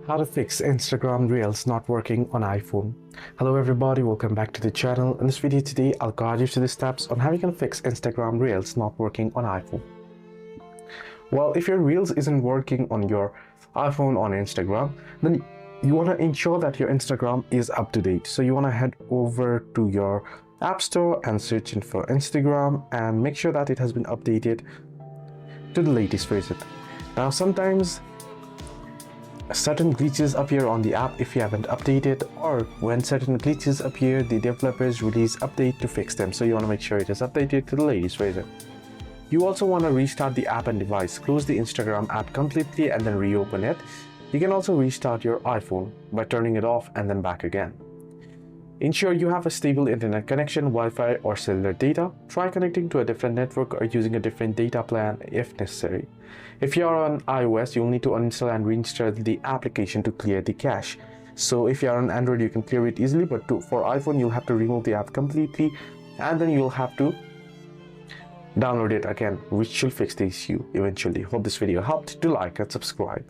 How to fix Instagram Reels not working on iPhone. Hello everybody, welcome back to the channel. In this video today, I'll guide you through the steps on how you can fix Instagram Reels not working on iPhone. Well, if your Reels isn't working on your iPhone on Instagram, then you want to ensure that your Instagram is up to date. So you want to head over to your App Store and search in for Instagram and make sure that it has been updated to the latest version. Now sometimes certain glitches appear on the app if you haven't updated, or when certain glitches appear, the developers release update to fix them. So you want to make sure it is updated to the latest version. You also want to restart the app and device. Close the Instagram app completely and then reopen it. You can also restart your iPhone by turning it off and then back again. Ensure you have a stable internet connection, Wi-Fi or cellular data. Try connecting to a different network or using a different data plan if necessary. If you are on iOS, you'll need to uninstall and reinstall the application to clear the cache. So if you are on Android, you can clear it easily, but for iPhone, you'll have to remove the app completely and then you'll have to download it again, which should fix the issue eventually. Hope this video helped. Do like and subscribe.